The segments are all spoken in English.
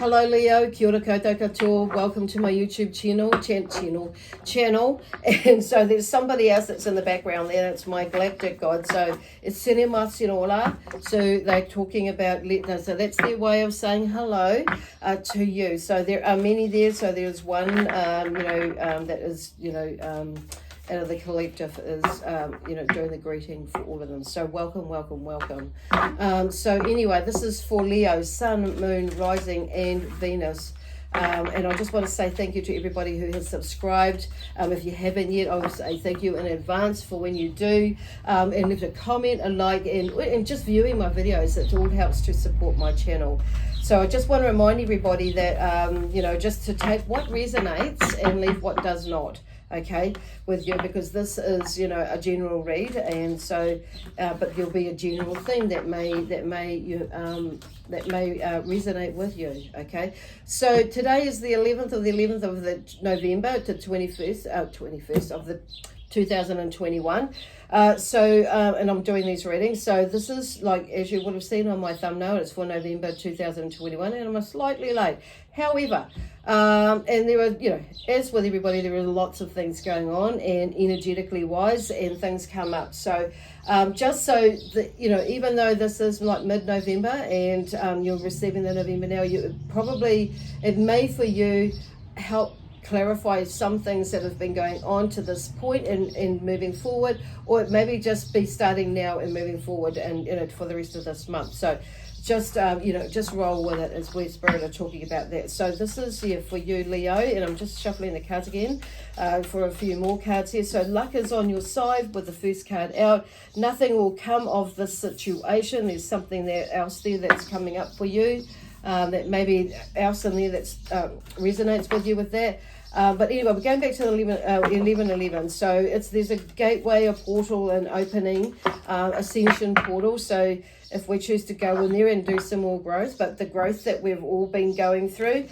Hello Leo, kia ora koutou katoa, welcome to my YouTube channel. And so there's somebody else that's in the background there, it's my galactic god, so it's Sene Masinola. So they're talking about, so that's their way of saying hello to you. So there are many there, so there's one, that is, out of the collective is, doing the greeting for all of them. So welcome. So anyway, this is for Leo, Sun, Moon, Rising, and Venus. And I just want to say thank you to everybody who has subscribed. If you haven't yet, I will say thank you in advance for when you do. And leave a comment, a like, and just viewing my videos. It all helps to support my channel. So I just want to remind everybody that, just to take what resonates and leave what does not. Okay, with you, because this is, a general read, and so, but there'll be a general theme that may resonate with you. Okay, so today is the 11th of November to 21st of the 2021. And I'm doing these readings. So this is, like, as you would have seen on my thumbnail, it's for November 2021, and I'm slightly late. However, and there are, as with everybody, there are lots of things going on, and energetically wise, and things come up. So just so that, even though this is like mid-November and you're receiving the November now, it may for you help clarify some things that have been going on to this point and moving forward, or it maybe just be starting now and moving forward and for the rest of this month. So just just roll with it as we Spirit are talking about that. So this is for you, Leo, and I'm just shuffling the cards again for a few more cards here. So luck is on your side with the first card out. Nothing will come of this situation. There's something else there that's coming up for you. That maybe else in there that resonates with you with that. But anyway, we're going back to the 11. So there's a gateway, a portal, an opening, ascension portal. So if we choose to go in there and do some more growth, but the growth that we've all been going through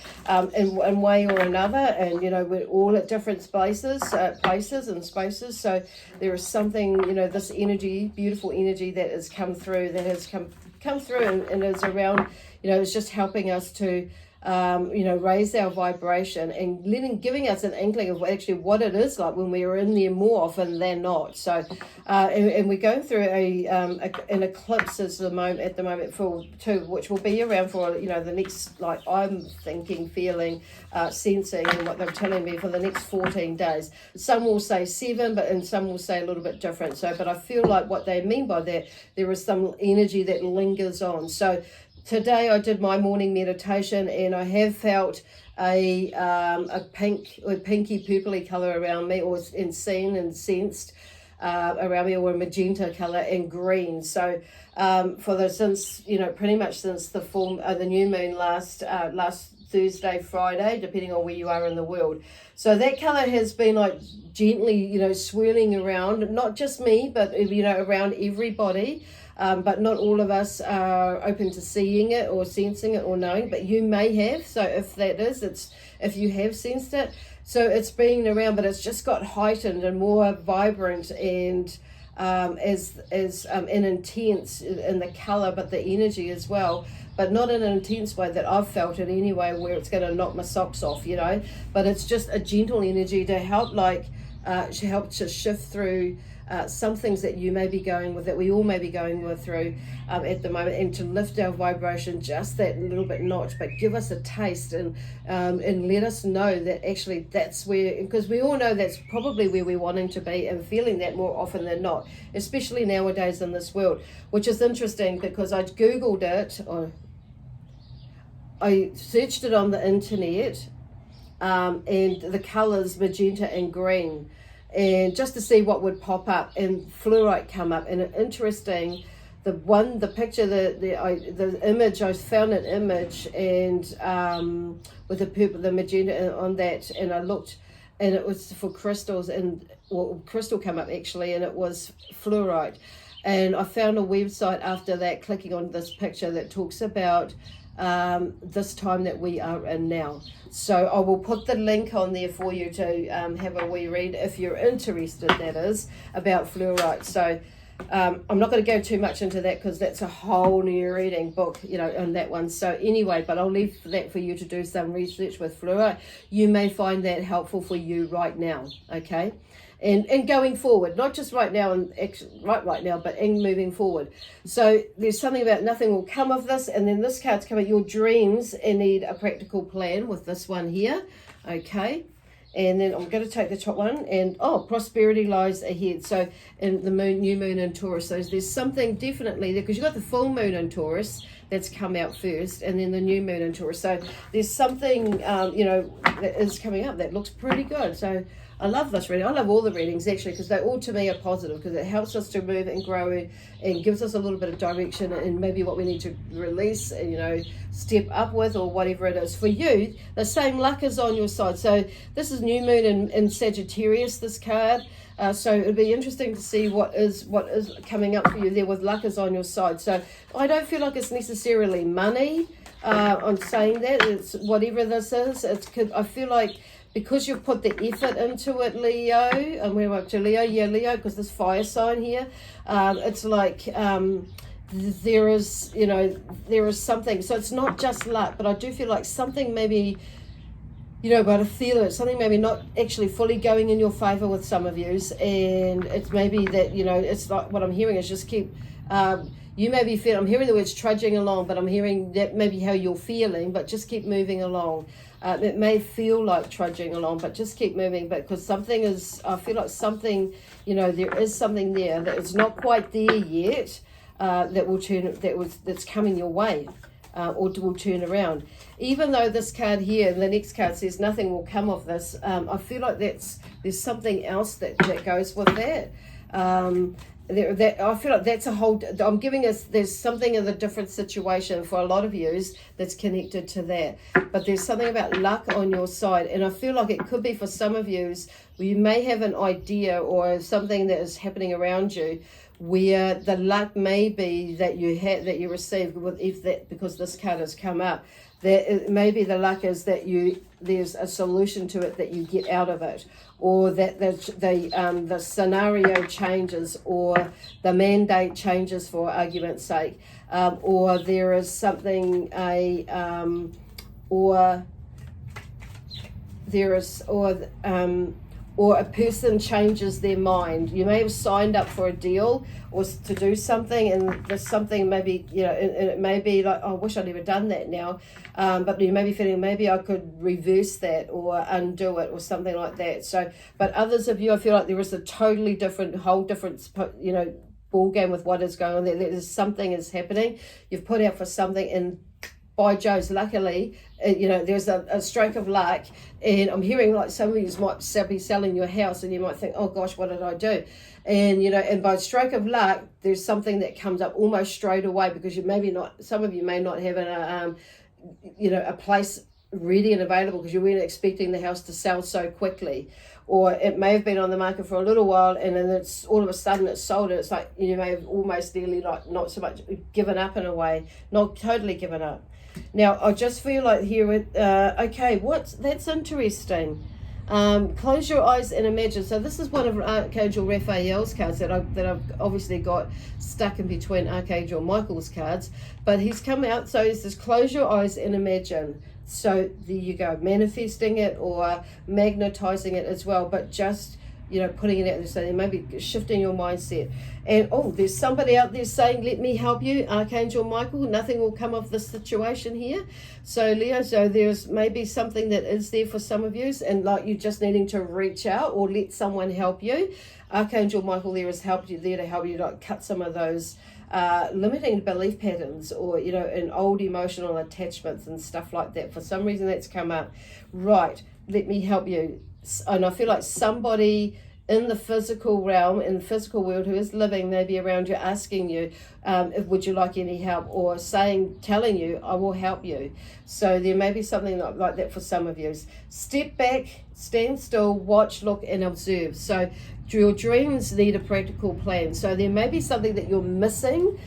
in one way or another, and we're all at different places and spaces. So there is something, this energy, beautiful energy that has come through, and is around. It's just helping us to, raise our vibration and giving us an inkling of actually what it is like when we are in there more often than not. So, and we're going through an eclipse at the moment which will be around for, the next, like, I'm thinking, feeling, sensing, and what they're telling me for the next 14 days. Some will say 7, and some will say a little bit different. So, but I feel like what they mean by that, there is some energy that lingers on. So, today I did my morning meditation, and I have felt a pink or pinky purpley color around me, or seen and sensed around me, or a magenta color, and green. So pretty much since the new moon last Thursday, Friday, depending on where you are in the world. So that color has been like gently, swirling around, not just me, but around everybody. But not all of us are open to seeing it or sensing it or knowing, but you may have. So if that is, if you have sensed it, so it's been around, but it's just got heightened and more vibrant and as intense in the color, but the energy as well, but not in an intense way that I've felt it anyway, where it's going to knock my socks off, but it's just a gentle energy to help, help to shift through some things that you may be going with, that we all may be going through at the moment, and to lift our vibration just that little bit notch, but give us a taste and let us know that actually that's where, because we all know that's probably where we're wanting to be and feeling that more often than not, especially nowadays in this world, which is interesting because I Googled it, or I searched it on the internet, and the colors magenta and green, and just to see what would pop up, and fluorite come up. And interesting, the picture, the image, I found an image, and with the purple, the magenta on that, and I looked, and it was for crystals, and crystal come up actually, and it was fluorite. And I found a website after that, clicking on this picture, that talks about this time that we are in now. So I will put the link on there for you to have a wee read if you're interested, that is, about fluorite. So I'm not going to go too much into that because that's a whole new reading book, you know, on that one. So anyway, but I'll leave that for you to do some research with, Flora. You may find that helpful for you right now, okay? And going forward, not just right now and right now, but in moving forward. So there's something about nothing will come of this, and then this card's coming, your dreams need a practical plan with this one here, okay? And then I'm going to take the top one, and prosperity lies ahead. So in the new moon in Taurus, so there's something definitely there, because you've got the full moon in Taurus that's come out first, and then the new moon in Taurus. So there's something, you know, that is coming up that looks pretty good. So I love this reading. I love all the readings, actually, because they all, to me, are positive, because it helps us to move and grow and gives us a little bit of direction and maybe what we need to release and, you know, step up with, or whatever it is. For you, the same luck is on your side. So this is new moon in Sagittarius, this card. So it'll be interesting to see what is coming up for you there with luck is on your side. So I don't feel like it's necessarily money. I'm saying that. It's whatever this is. I feel like, because you've put the effort into it, Leo, and we're up to Leo, yeah, Leo, because this fire sign here, it's like there is, you know, there is something. So it's not just luck, but I do feel like something maybe, you know, but I feel it, something maybe not actually fully going in your favor with some of yous, and it's maybe that, you know, it's like what I'm hearing is just keep, you may be feeling, I'm hearing the words trudging along, but I'm hearing that maybe how you're feeling, but just keep moving along. It may feel like trudging along, but just keep moving. But because something is, I feel like something, you know, there is something there that is not quite there yet. That's coming your way, or will turn around. Even though this card here and the next card says nothing will come of this, I feel like there's something else that goes with that. I feel like that's a whole, I'm giving us, there's something in the different situation for a lot of yous that's connected to that. But there's something about luck on your side. And I feel like it could be for some of yous, where you may have an idea or something that is happening around you, where the luck may be that you received because this card has come up. That maybe the luck is that there's a solution to it, that you get out of it, or that the scenario changes, or the mandate changes for argument's sake, or there is something or a person changes their mind. You may have signed up for a deal or to do something, and there's something maybe, you know, and it may be like, oh, I wish I'd never done that now. But you may be feeling maybe I could reverse that or undo it or something like that. So, but others of you, I feel like there is a totally whole different, you know, ball game with what is going on there. There's something is happening. You've put out for something, and by Joe's, luckily, you know, there's a stroke of luck, and I'm hearing like some of you might be selling your house, and you might think, oh gosh, what did I do? And, you know, and by stroke of luck, there's something that comes up almost straight away, because some of you may not have a place ready and available because you weren't expecting the house to sell so quickly. Or it may have been on the market for a little while, and then it's all of a sudden it's sold, and it's like you may have almost nearly like not so much given up in a way, not totally given up. Now I just feel like here, okay, that's interesting. Close your eyes and imagine. So this is one of Archangel Raphael's cards that I've obviously got stuck in between Archangel Michael's cards, but he's come out. So he says, close your eyes and imagine. So there you go, manifesting it or magnetizing it as well, but just, you know, putting it out there, so maybe shifting your mindset. And there's somebody out there saying, let me help you, Archangel Michael, nothing will come of this situation here. So Leo, so there's maybe something that is there for some of you, and like you just needing to reach out or let someone help you. Archangel Michael there to help you like cut some of those limiting belief patterns, or, you know, in old emotional attachments and stuff like that. For some reason that's come up. Right, let me help you. And I feel like somebody in the physical realm, in the physical world, who is living maybe around you, asking you, would you like any help, or telling you, I will help you. So there may be something like that for some of you. Step back, stand still, watch, look, and observe. So your dreams need a practical plan. So there may be something that you're missing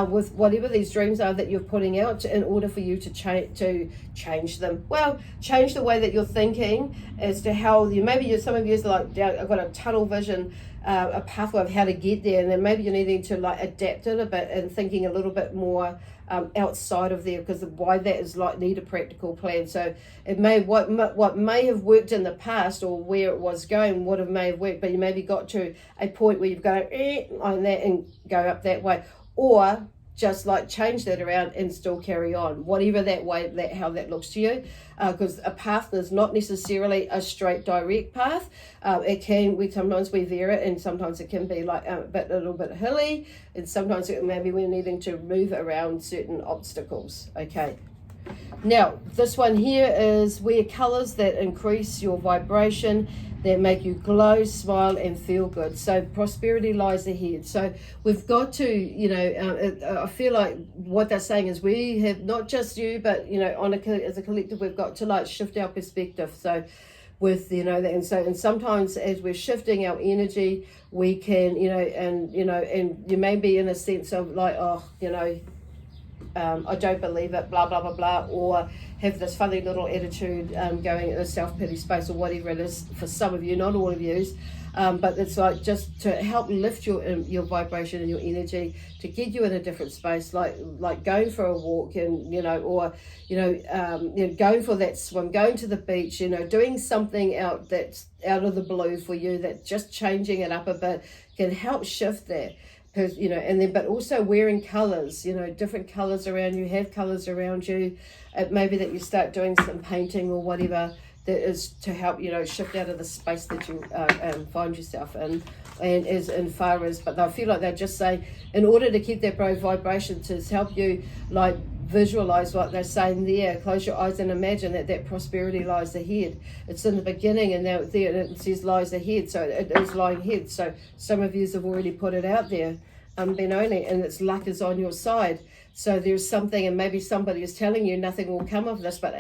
with whatever these dreams are that you're putting out in order for you to change them. Well, change the way that you're thinking as to how some of you are like, I've got a tunnel vision a pathway of how to get there, and then maybe you're needing to like adapt it a bit and thinking a little bit more outside of there, because why that is like need a practical plan. So it may what may have worked in the past, or where it was going may have worked, but you maybe got to a point where you've got on that and go up that way, or just like change that around and still carry on, whatever that way, how that looks to you, because a path is not necessarily a straight direct path. Sometimes we veer it, and sometimes it can be like a little bit hilly, and sometimes maybe we're needing to move around certain obstacles. Okay, now this one here is wear colors that increase your vibration, that make you glow, smile, and feel good. So prosperity lies ahead. So we've got to, I feel like what they're saying is we have, not just you, but, as a collective, we've got to like shift our perspective. So with, and sometimes as we're shifting our energy, we can, and you may be in a sense of like, I don't believe it, blah, blah, blah, blah, or have this funny little attitude going in a self-pity space, or whatever it is for some of you, not all of you, but it's like just to help lift your vibration and your energy, to get you in a different space, like going for a walk, and going for that swim, going to the beach, doing something that's out of the blue for you, that just changing it up a bit can help shift that. But also wearing colors, different colors around you, have colors around you. Maybe that you start doing some painting or whatever that is to help, shift out of the space that you find yourself in, and as far as, but I feel like they're just saying, in order to keep that bright vibration, to help you like visualize what they're saying there, close your eyes and imagine that prosperity lies ahead. It's in the beginning, and now there it says lies ahead, so it is lying ahead. So some of you have already put it out there, and it's luck is on your side. So there's something, and maybe somebody is telling you nothing will come of this, but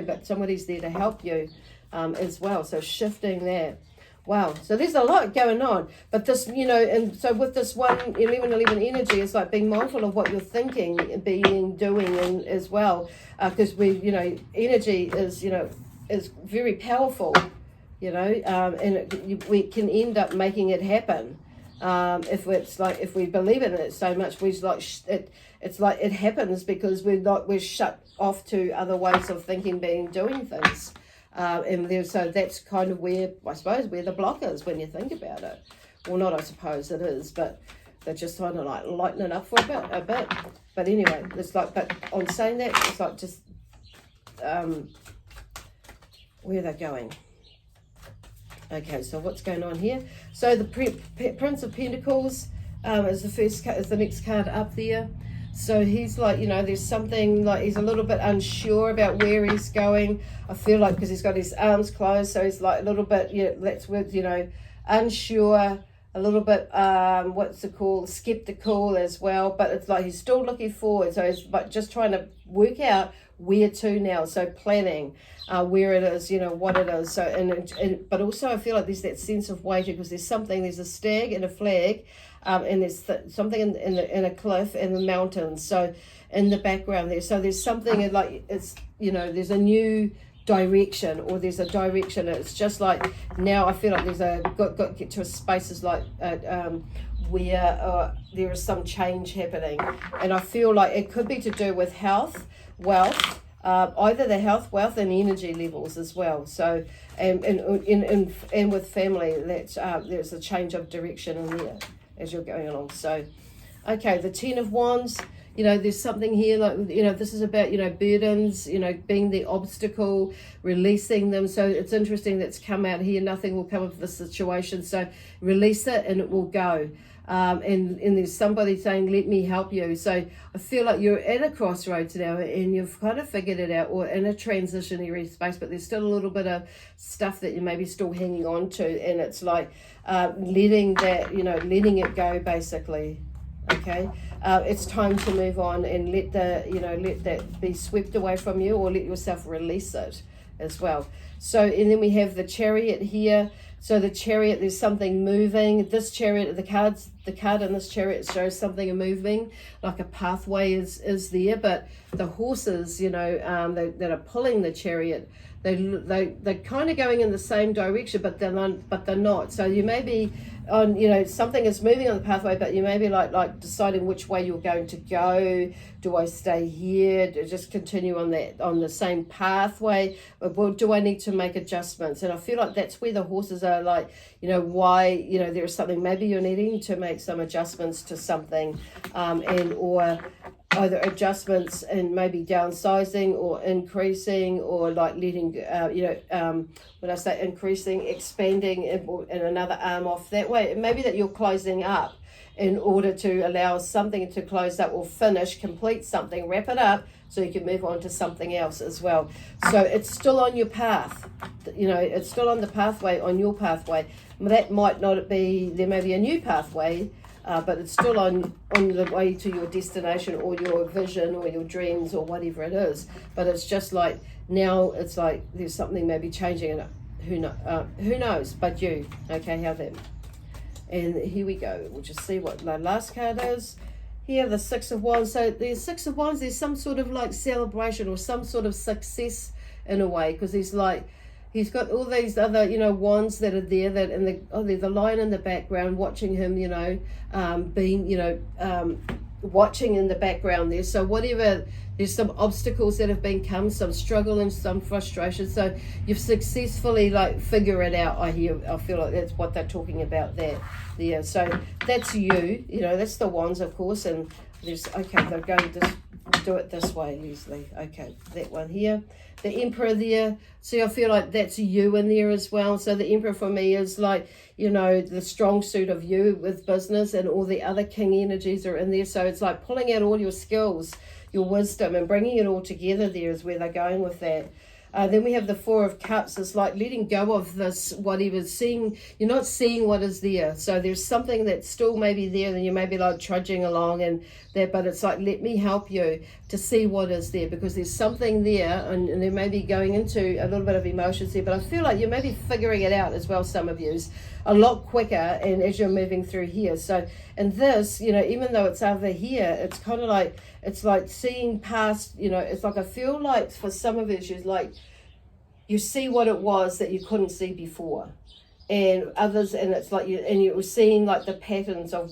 but somebody's there to help you as well. So shifting that. Wow, so there's a lot going on, but this, and so with this 1-11-11 energy, it's like being mindful of what you're thinking, doing, and as well, because energy is very powerful, and we can end up making it happen. If we believe in it so much, it's like it happens because we're shut off to other ways of thinking, doing things. So that's kind of where, I suppose, where the block is when you think about it. Well, not I suppose it is, but they're just trying to like lighten it up for a bit. But anyway, it's like, but on saying that, it's like just, where they're going. Okay, so what's going on here? So the Prince of Pentacles is the next card up there. So he's like, there's something like he's a little bit unsure about where he's going. I feel like because he's got his arms closed, so he's like a little bit, that's with, unsure, a little bit, skeptical as well. But it's like he's still looking forward. So he's just trying to work out where to now. So planning where it is, what it is. So but also I feel like there's that sense of waiting, because there's a stag and a flag. And there's something in a cliff and the mountains, so in the background there. So there's something like it's there's a new direction, or there's a direction. It's just like now I feel like there's got to get to a spaces like where there is some change happening, and I feel like it could be to do with health, wealth, either the health, wealth, and energy levels as well. So and with family, that there's a change of direction in there as you're going along. So, okay, the 10 of Wands, there's something here like, this is about, burdens, being the obstacle, releasing them. So it's interesting that's come out here, nothing will come of the situation. So release it and it will go. And there's somebody saying, let me help you. So I feel like you're at a crossroads now, and you've kind of figured it out, or in a transitionary space, but there's still a little bit of stuff that you may be still hanging on to, and it's like letting it go, basically. Okay, it's time to move on and let that be swept away from you, or let yourself release it as well. So, and then we have the Chariot here. So the Chariot, there's something moving. This Chariot, the card in this Chariot shows something moving, like a pathway is there. But the horses, you know, that are pulling the Chariot, they're kind of going in the same direction, but they're not. So you may be on, you know, something is moving on the pathway, but you may be like deciding which way you're going to go. Do I stay here? Do I just continue on the same pathway? Or do I need to make adjustments? And I feel like that's where the horses are, like, you know, why, you know, there's something, maybe you're needing to make some adjustments to something, or either adjustments and maybe downsizing or increasing, or like letting, when I say increasing, expanding in another arm off that way. It may be that you're closing up in order to allow something to close up or complete something, wrap it up, so you can move on to something else as well. So it's still on your path, you know, it's still on the pathway, on your pathway. That might not be, there may be a new pathway, but it's still on the way to your destination or your vision or your dreams or whatever it is. But it's just like, now it's like there's something maybe changing, and who knows but you. Okay, how then? And here we go. We'll just see what the last card is. Here, the Six of Wands. So the Six of Wands, there's some sort of like celebration or some sort of success in a way, because he's got all these other, you know, wands that are there, that there's the lion in the background watching him, you know, watching in the background there. So whatever, there's some obstacles that have become, some struggle and some frustration. So you've successfully like figure it out. I feel like that's what they're talking about there. So that's you know, that's the wands, of course. And there's, okay, they're going to do it this way, Lesley. Okay, that one here. The Emperor there. See, I feel like that's you in there as well. So the Emperor for me is like, you know, the strong suit of you with business, and all the other king energies are in there. So it's like pulling out all your skills, your wisdom, and bringing it all together there is where they're going with that. Then we have the Four of Cups. It's like letting go of this, whatever's seeing, you're not seeing what is there. So there's something that's still maybe there, and you may be like trudging along and that, but it's like, let me help you to see what is there, because there's something there, and they may be going into a little bit of emotions there, but I feel like you may be figuring it out as well, some of yous, a lot quicker, and as you're moving through here. So, and this, you know, even though it's over here, it's kind of like, it's like seeing past, you know, it's like, I feel like for some of it, like you see what it was that you couldn't see before, and others, and it's like you were seeing like the patterns of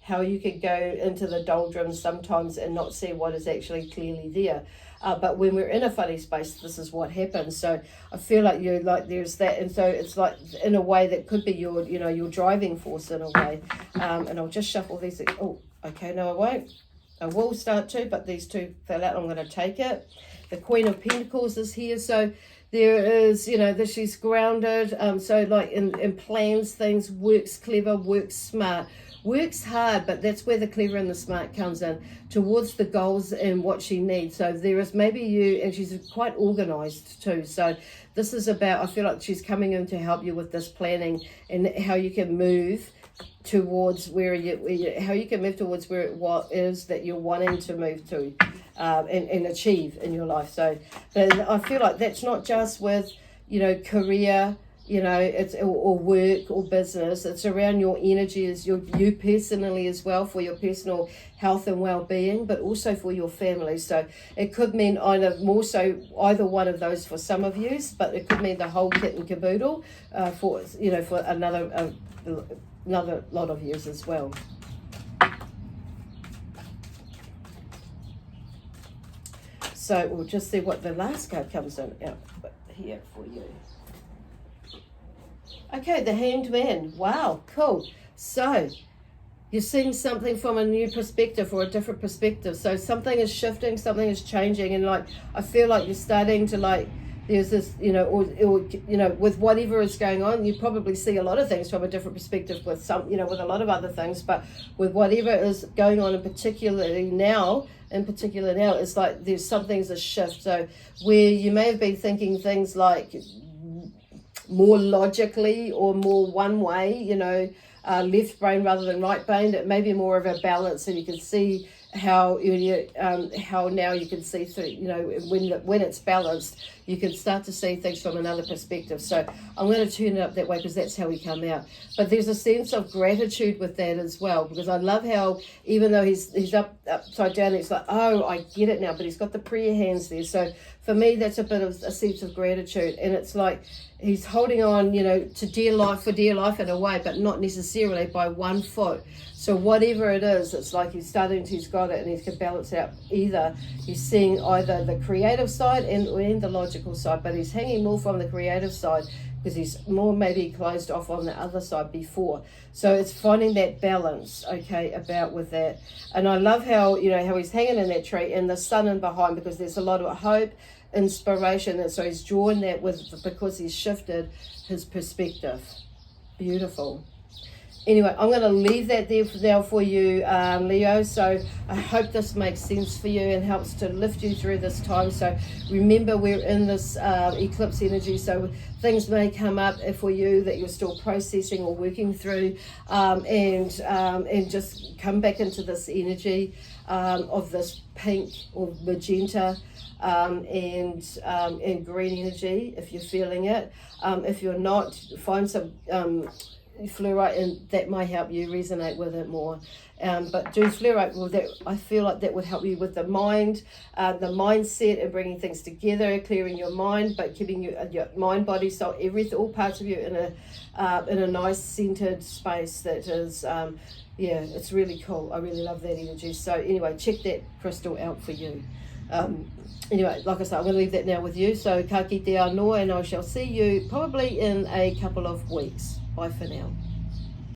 how you could go into the doldrums sometimes and not see what is actually clearly there. But when we're in a funny space, this is what happens. So I feel like there's that, and so it's like in a way that could be your driving force in a way. And I'll just shuffle these. Oh, okay, no, I won't. I will start to, but these two fell out. I'm going to take it. The Queen of Pentacles is here, so there is, you know, that she's grounded. So like in plans things, works clever, works smart, works hard, but that's where the clever and the smart comes in, towards the goals and what she needs. So there is maybe you, and she's quite organized too. So this is about, I feel like she's coming in to help you with this planning and how you can move towards where what is that you're wanting to move to and achieve in your life. So then I feel like that's not just with, you know, career, you know, it's or work or business. It's around your energies, you personally as well, for your personal health and well-being, but also for your family. So it could mean either one of those for some of you, but it could mean the whole kit and caboodle for another lot of years as well. So we'll just see what the last card comes in out here for you. Okay, the Hanged Man. Wow, cool. So you're seeing something from a new perspective or a different perspective. So something is shifting, something is changing, and like I feel like you're starting to like, there's this, you know, or you know, with whatever is going on, you probably see a lot of things from a different perspective with some, you know, with a lot of other things, but with whatever is going on in particular now, it's like there's something's a shift. So where you may have been thinking things like more logically or more one way, you know, left brain rather than right brain, it may be more of a balance, and you can see how how now you can see through, when it's balanced, you can start to see things from another perspective. So I'm going to turn it up that way because that's how we come out. But there's a sense of gratitude with that as well, because I love how even though he's upside down, it's like, oh, I get it now, but he's got the prayer hands there. So for me, that's a bit of a sense of gratitude, and it's like he's holding on, to dear life in a way, but not necessarily by 1 foot. So whatever it is, it's like he's got it, and he can balance out. Either he's seeing either the creative side and the logical side, but he's hanging more from the creative side because he's more maybe closed off on the other side before. So it's finding that balance, okay, about with that. And I love how, how he's hanging in that tree and the sun in behind, because there's a lot of hope, inspiration, and so he's drawn that because he's shifted his perspective. Beautiful. Anyway, I'm going to leave that there now for you, Leo. So I hope this makes sense for you and helps to lift you through this time. So remember, we're in this eclipse energy, so things may come up for you that you're still processing or working through, and just come back into this energy of this pink or magenta and green energy if you're feeling it. If you're not, find some fluorite, and that might help you resonate with it more. But do fluorite, well, that I feel like that would help you with the mind, the mindset, and bringing things together, clearing your mind, but keeping your mind, body, soul, everything, all parts of you in a nice centered space. That is, it's really cool. I really love that energy. So anyway, check that crystal out for you. Anyway, like I said, I'm going to leave that now with you. So ka kite anō, and I shall see you probably in a couple of weeks. Bye for now.